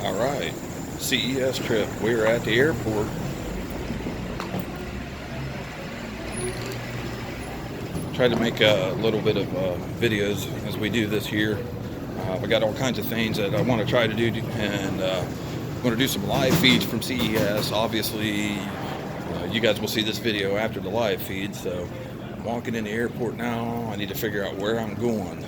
All right, CES trip. We are at the airport. Tried to make a little bit of videos as we do this year. We got all kinds of things that I want to try to do, and I'm going to do some live feeds from CES. Obviously, you guys will see this video after the live feed. So I'm walking in the airport now. I need to figure out where I'm going.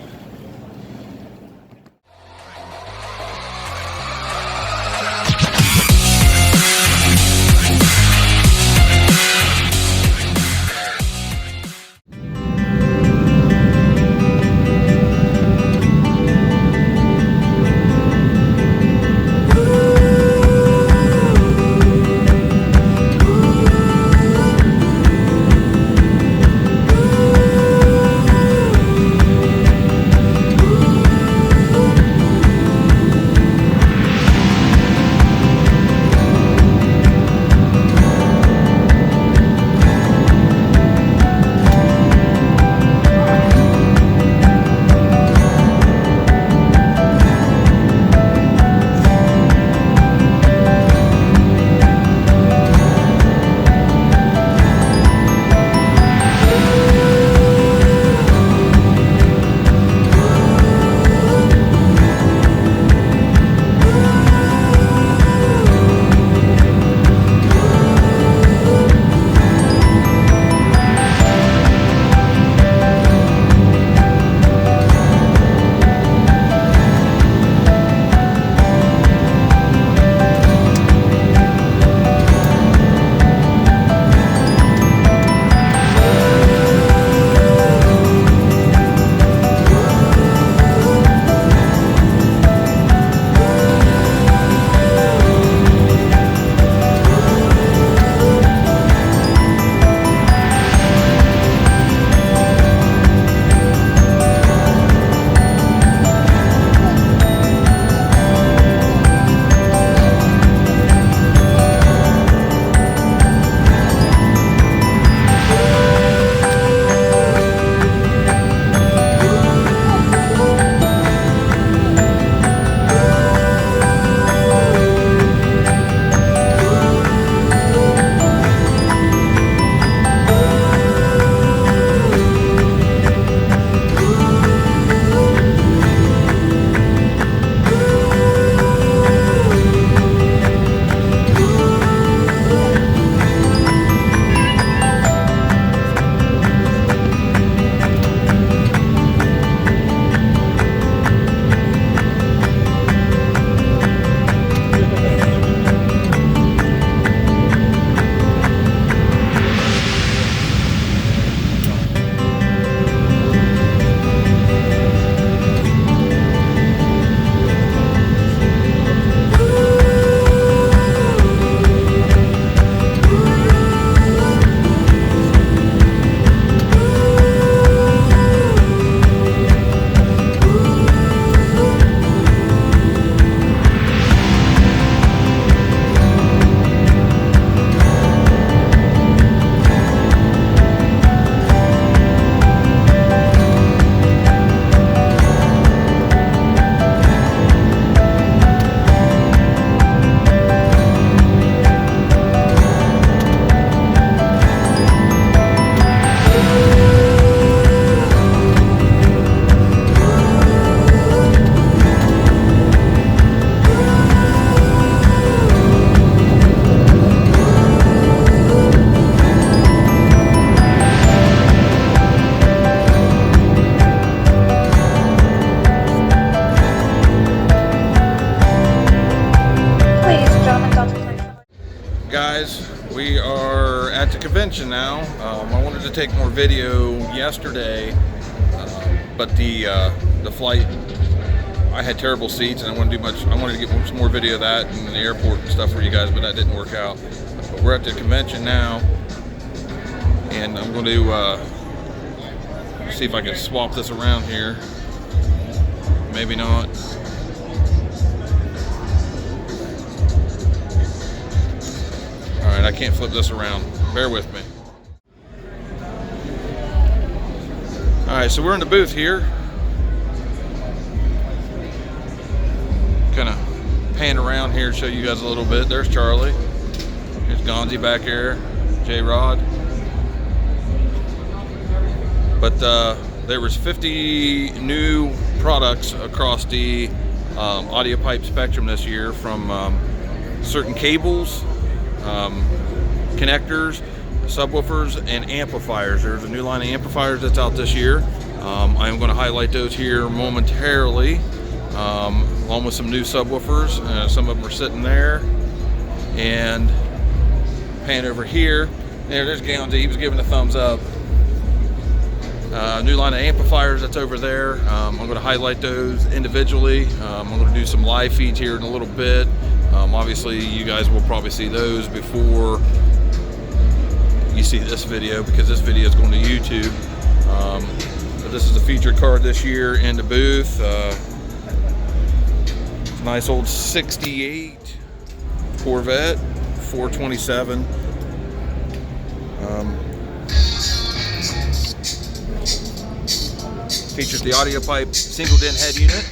Guys, we are at the convention now. I wanted to take more video yesterday, but the flight, I had terrible seats, and I wanted to do much. I wanted to get some more video of that in the airport and stuff for you guys, but that didn't work out. But we're at the convention now, and I'm going to see if I can swap this around here. Maybe not. Alright, I can't flip this around. Bear with me. Alright, so we're in the booth here. Kind of pan around here and show you guys a little bit. There's Charlie. There's Gonzi back here. J-Rod. But there was 50 new products across the Audiopipe spectrum this year, from certain cables, connectors, subwoofers, and amplifiers. There's a new line of amplifiers that's out this year. I'm going to highlight those here momentarily, along with some new subwoofers. Some of them are sitting there. And pan over here. There's Gonzi. He was giving a thumbs up. New line of amplifiers that's over there. I'm going to highlight those individually. I'm going to do some live feeds here in a little bit. Obviously, you guys will probably see those before you see this video, because this video is going to YouTube. But this is a featured car this year in the booth. It's a nice old 68 Corvette 427. Features the Audiopipe single DIN head unit.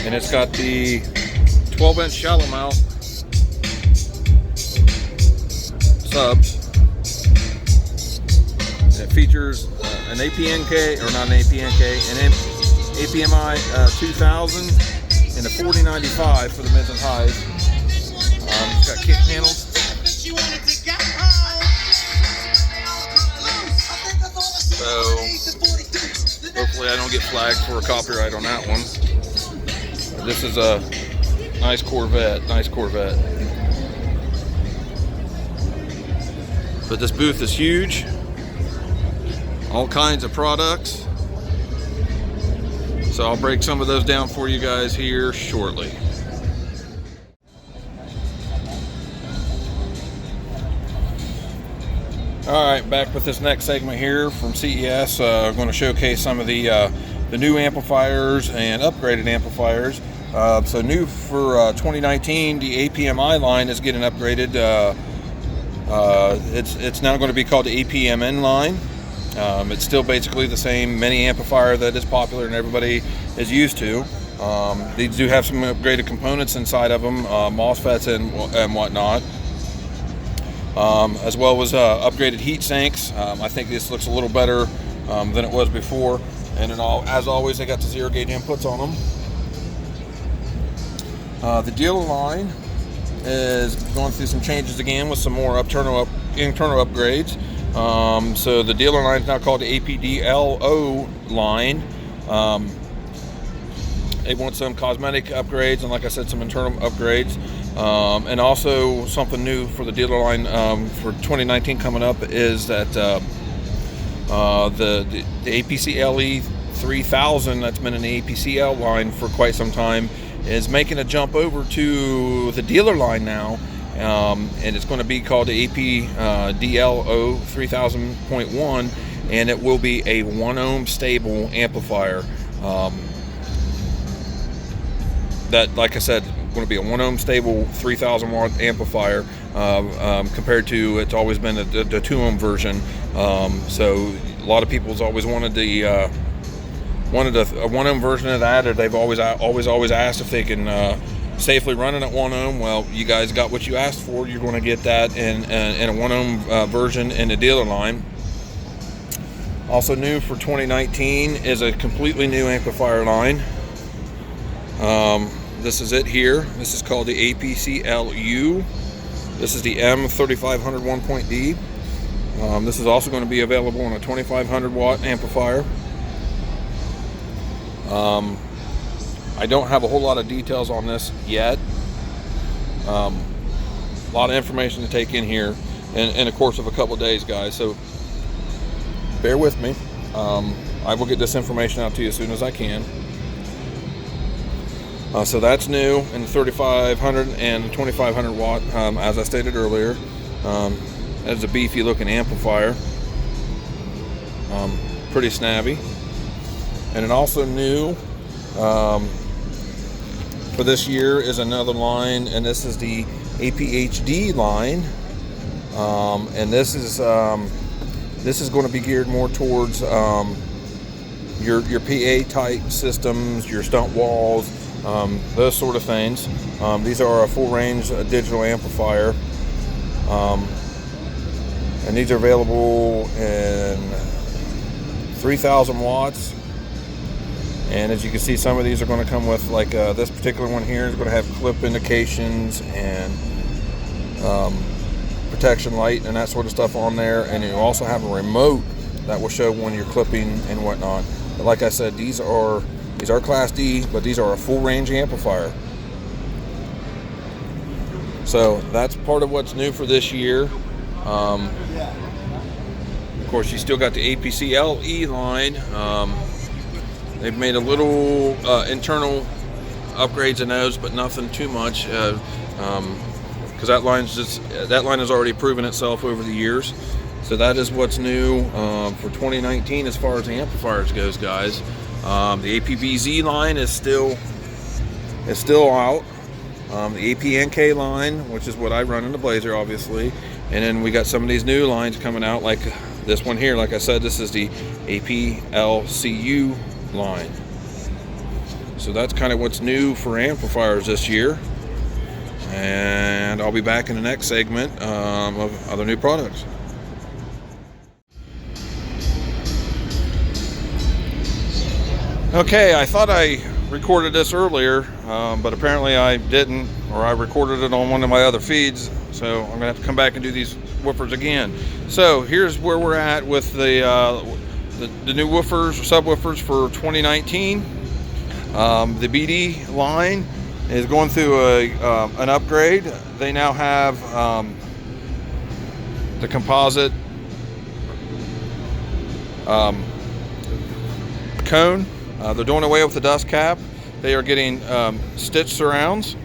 And it's got the 12-inch shallow mount subs. And it features an APNK, or not an APNK, an APMI 2000 and a 4095 for the mids and highs. It's got kick panels. So hopefully I don't get flagged for a copyright on that one. This is a nice Corvette, But this booth is huge. All kinds of products. So I'll break some of those down for you guys here shortly. Alright, back with this next segment here from CES. I'm going to showcase some of the new amplifiers and upgraded amplifiers. So new for 2019, the APMI line is getting upgraded. It's now going to be called the APMN line. It's still basically the same mini amplifier that is popular and everybody is used to. These do have some upgraded components inside of them, MOSFETs and whatnot, as well as upgraded heat sinks. I think this looks a little better than it was before. And then as always, they got the 0 gauge inputs on them. The dealer line is going through some changes again with some more internal upgrades. So the dealer line is now called the APDLO line. They want some cosmetic upgrades and, like I said, some internal upgrades. And also something new for the dealer line for 2019 coming up is that the APCLE 3000 that's been in the APCL line for quite some time is making a jump over to the dealer line now. And it's going to be called the APDLO 3000.1, and it will be a 1 ohm stable amplifier. That, like I said, going to be a 1 ohm stable 3000 watt amplifier, compared to it's always been the 2 ohm version. So a lot of people's always wanted a 1 ohm version of that, or they've always asked if they can safely run it at 1 ohm. Well, you guys got what you asked for. You're going to get that in a 1 ohm version in the dealer line. Also new for 2019 is a completely new amplifier line. This is it here. This is called the APCLU. This is the M3500 1.D. This is also going to be available on a 2500 watt amplifier. I don't have a whole lot of details on this yet. A lot of information to take in here in the course of a couple of days, guys, so bear with me. I will get this information out to you as soon as I can. So that's new in the 3500 and the 2500 watt, as I stated earlier. That's a beefy looking amplifier. Pretty snazzy. And then also new for this year is another line, and this is the APHD line. And this is going to be geared more towards your PA type systems, your stunt walls, those sort of things. These are a full range digital amplifier, and these are available in 3,000 watts. And as you can see, some of these are going to come with, like this particular one here is going to have clip indications and protection light and that sort of stuff on there. And you also have a remote that will show when you're clipping and whatnot. But like I said, these are Class D, but these are a full range amplifier. So that's part of what's new for this year. Of course, you still got the APC LE line. They've made a little internal upgrades in those, but nothing too much, because that line has already proven itself over the years. So that is what's new for 2019 as far as the amplifiers goes, guys. The APBZ line is still out. The APNK line, which is what I run in the Blazer, obviously, and then we got some of these new lines coming out, like this one here. Like I said, this is the APLCU line. So that's kind of what's new for amplifiers this year, and I'll be back in the next segment of other new products. Okay, I thought I recorded this earlier, but apparently I didn't, or I recorded it on one of my other feeds, so I'm gonna have to come back and do these woofers again. So here's where we're at with the new woofers or subwoofers for 2019. The BD line is going through an upgrade. They now have the composite cone. They're doing away with the dust cap. They are getting stitched surrounds.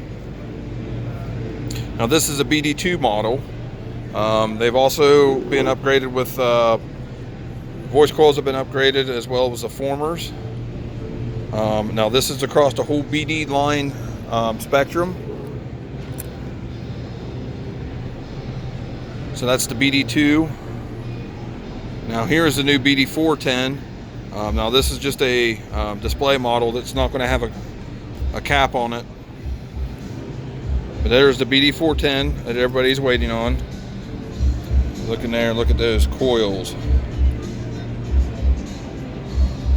Now this is a BD2 model. They've also been upgraded with voice coils have been upgraded, as well as the formers. Now this is across the whole BD line spectrum. So that's the BD2. Now here is the new BD410. Now this is just a display model that's not going to have a cap on it. But there's the BD410 that everybody's waiting on. Look in there, look at those coils.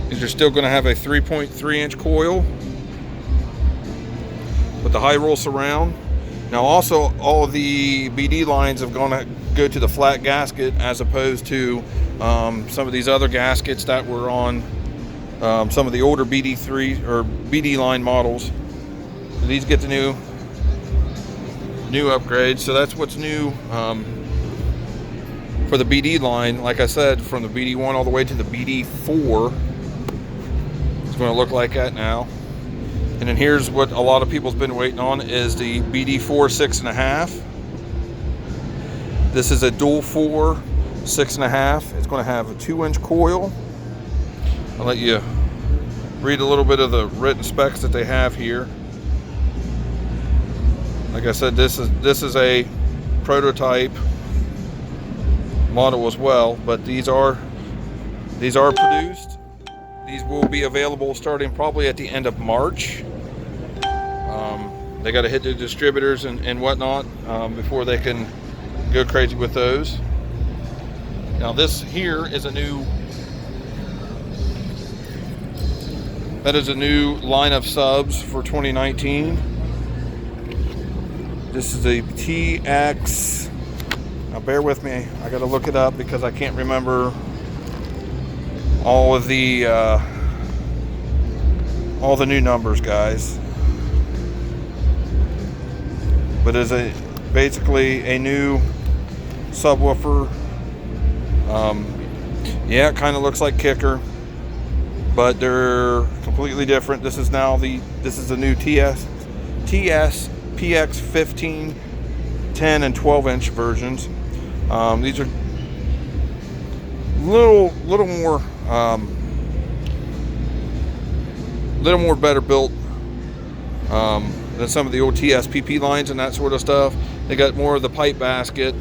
These are still going to have a 3.3 inch coil with the high roll surround. Now also, all of the BD lines have gone to go to the flat gasket, as opposed to some of these other gaskets that were on some of the older BD3 or BD line models. These get the new upgrades. So that's what's new for the BD line. Like I said, from the BD1 all the way to the BD4, it's going to look like that now. And then here's what a lot of people's been waiting on, is the BD4 6.5. This is a dual 4 6.5. It's going to have a 2-inch coil. I'll let you read a little bit of the written specs that they have here. Like I said, this is a prototype model as well, but these are produced. These will be available starting probably at the end of March. They got to hit the distributors and whatnot before they can go crazy with those. Now this here is a new line of subs for 2019. This is a TX. Now bear with me, I gotta look it up because I can't remember all the new numbers, guys. But it's basically a new subwoofer. Yeah, it kind of looks like Kicker, but they're completely different. This is the new TS PX 15, 10, and 12-inch versions. These are little more better built than some of the old TSPP lines and that sort of stuff. They got more of the pipe basket.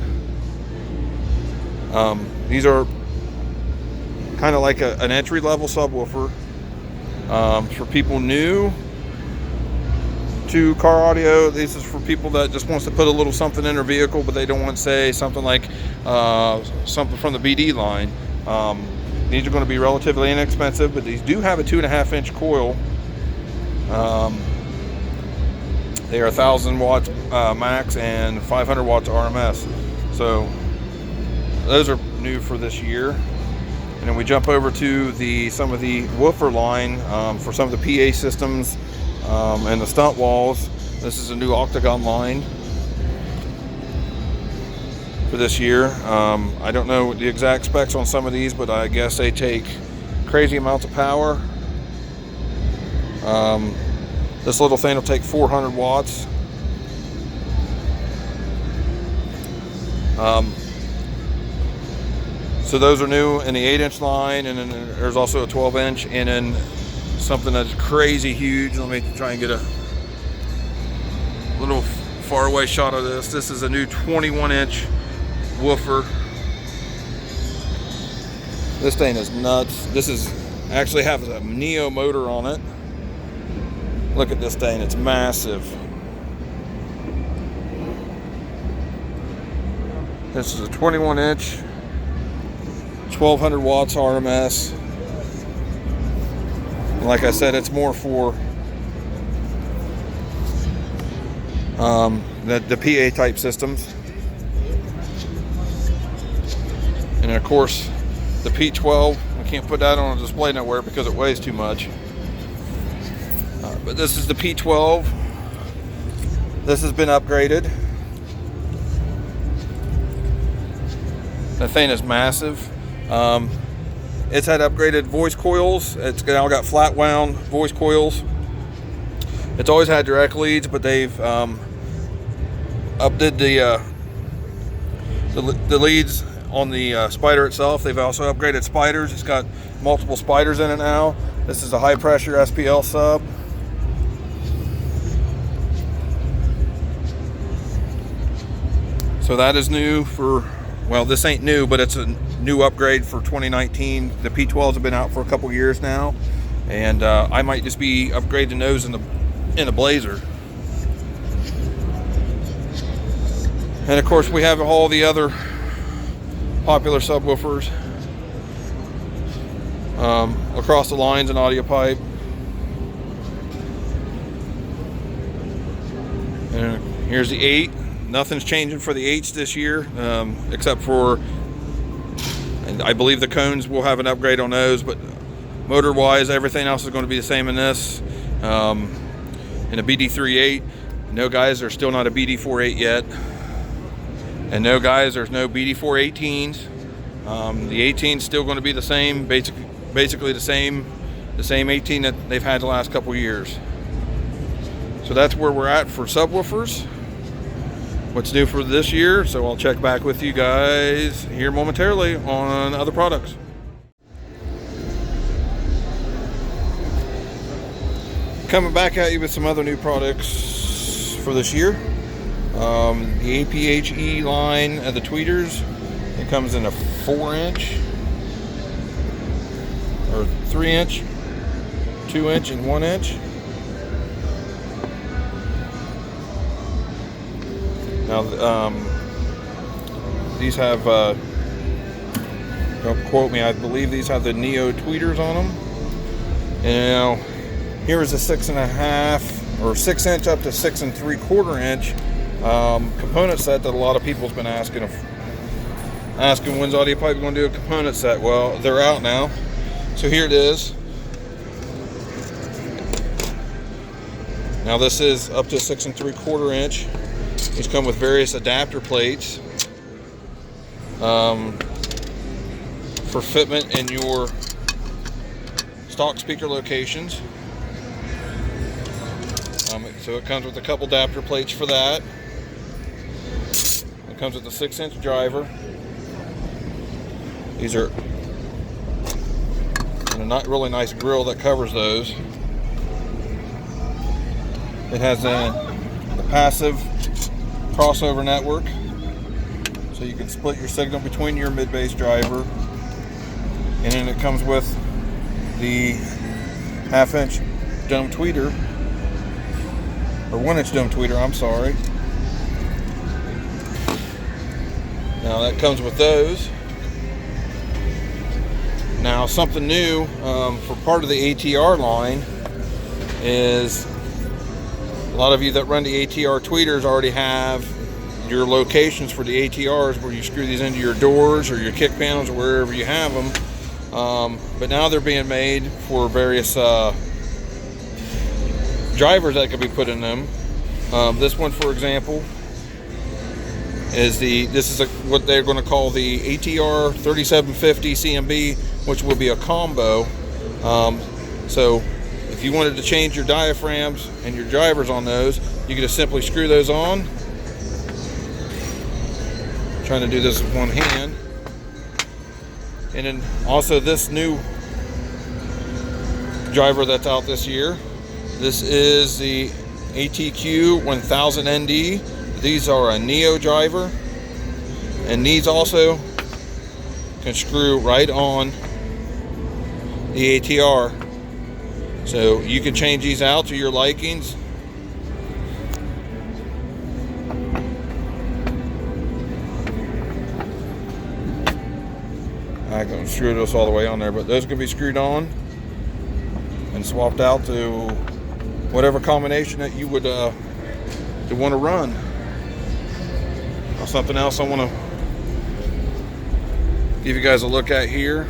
These are kind of like an entry-level subwoofer. For people new to car audio, this is for people that just wants to put a little something in their vehicle, but they don't want to say something like something from the BD line. These are going to be relatively inexpensive, but these do have a 2.5-inch coil. They are 1,000 watts max and 500 watts RMS. So those are new for this year. And then we jump over to some of the woofer line for some of the PA systems and the stunt walls. This is a new octagon line for this year. I don't know the exact specs on some of these, but I guess they take crazy amounts of power. This little thing will take 400 watts. So those are new in the 8-inch line, and then there's also a 12-inch, and then something that's crazy huge. Let me try and get a little far away shot of this. This is a new 21-inch woofer. This thing is nuts. This is actually has a Neo motor on it. Look at this thing, it's massive. This is a 21-inch, 1,200 watts RMS. And like I said, it's more for the PA type systems. And of course, the P12, we can't put that on a display nowhere because it weighs too much. But this is the P12. This has been upgraded. The thing is massive. It's had upgraded voice coils. It's now got flat wound voice coils. It's always had direct leads, but they've updid the leads on the spider itself. They've also upgraded spiders. It's got multiple spiders in it now. This is a high pressure SPL sub. So that is new for, well, this ain't new, but it's a new upgrade for 2019. The P12s have been out for a couple years now, and I might just be upgrading those in the Blazer. And of course, we have all the other popular subwoofers across the lines in Audiopipe. And here's the 8. Nothing's changing for the 8s this year, except for, and I believe the cones will have an upgrade on those, but motor wise, everything else is going to be the same in this. In a BD38, no guys, there's still not a BD48 yet. And no guys, there's no BD418s. The 18's still going to be the same, basically the same 18 that they've had the last couple years. So that's where we're at for subwoofers. What's new for this year, so I'll check back with you guys here momentarily on other products. Coming back at you with some other new products for this year. The APHE line of the tweeters, it comes in a 4-inch or 3-inch, 2-inch, and 1-inch. Now, these have, don't quote me, I believe these have the Neo tweeters on them. And now, here is a 6.5 or 6-inch up to 6 3/4 inch component set that a lot of people's been asking when's Audiopipe going to do a component set. Well, they're out now. So here it is. Now this is up to 6 3/4 inch. These come with various adapter plates for fitment in your stock speaker locations. So it comes with a couple adapter plates for that. It comes with a 6-inch driver. These are and a not really nice grill that covers those. It has the passive crossover network, so you can split your signal between your mid-bass driver, and then it comes with the half-inch dome tweeter, or 1-inch dome tweeter, I'm sorry. Now that comes with those. Now something new for part of the ATR line is a lot of you that run the ATR tweeters already have your locations for the ATRs where you screw these into your doors or your kick panels or wherever you have them. But now they're being made for various drivers that could be put in them. This one, for example, is what they're going to call the ATR 3750 CMB, which will be a combo. So if you wanted to change your diaphragms and your drivers on those, you could just simply screw those on. I'm trying to do this with one hand. And then also this new driver that's out this year. This is the ATQ 1000 ND. These are a Neo driver, and these also can screw right on the ATR. So you can change these out to your likings. I can screw this all the way on there, but those can be screwed on and swapped out to whatever combination that you would want to run. Now, something else I want to give you guys a look at here.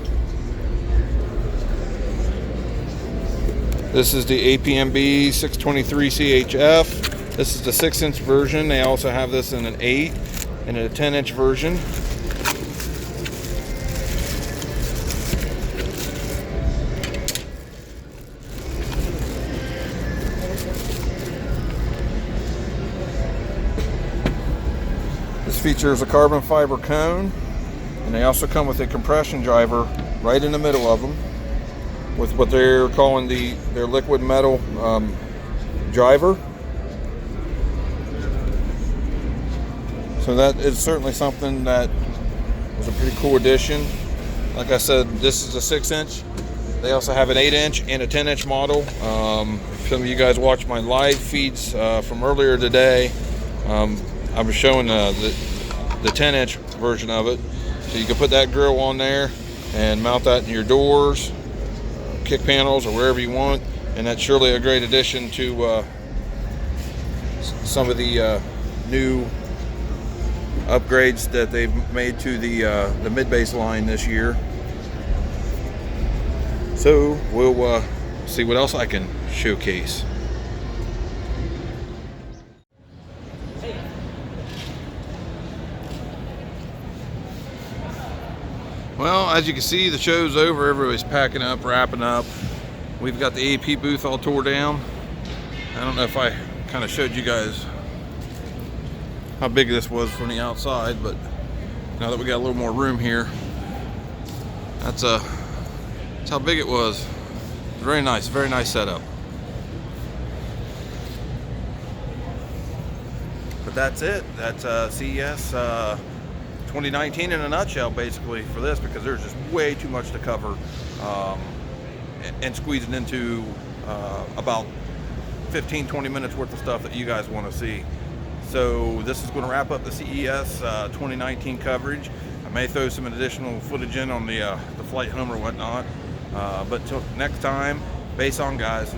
This is the APMB 623 CHF. This is the 6-inch version. They also have this in an 8 and a 10-inch version. This features a carbon fiber cone, and they also come with a compression driver right in the middle of them with what they're calling their liquid metal driver. So that is certainly something that was a pretty cool addition. Like I said, this is a 6-inch. They also have an 8-inch and a 10-inch model. Some of you guys watched my live feeds from earlier today. I was showing the 10-inch version of it. So you can put that grill on there and mount that in your doors, kick panels, or wherever you want. And that's surely a great addition to some of the new upgrades that they've made to the mid-bass line this year. So we'll see what else I can showcase. Well, as you can see, the show's over. Everybody's packing up, wrapping up. We've got the AP booth all tore down. I don't know if I kind of showed you guys how big this was from the outside, but now that we got a little more room here, that's how big it was. Very nice setup. But that's it. That's CES 2019 in a nutshell, basically, for this, because there's just way too much to cover and squeezing into about 15-20 minutes worth of stuff that you guys want to see. So this is going to wrap up the CES 2019 coverage. I may throw some additional footage in on the flight home or whatnot, but till next time, bass on, guys.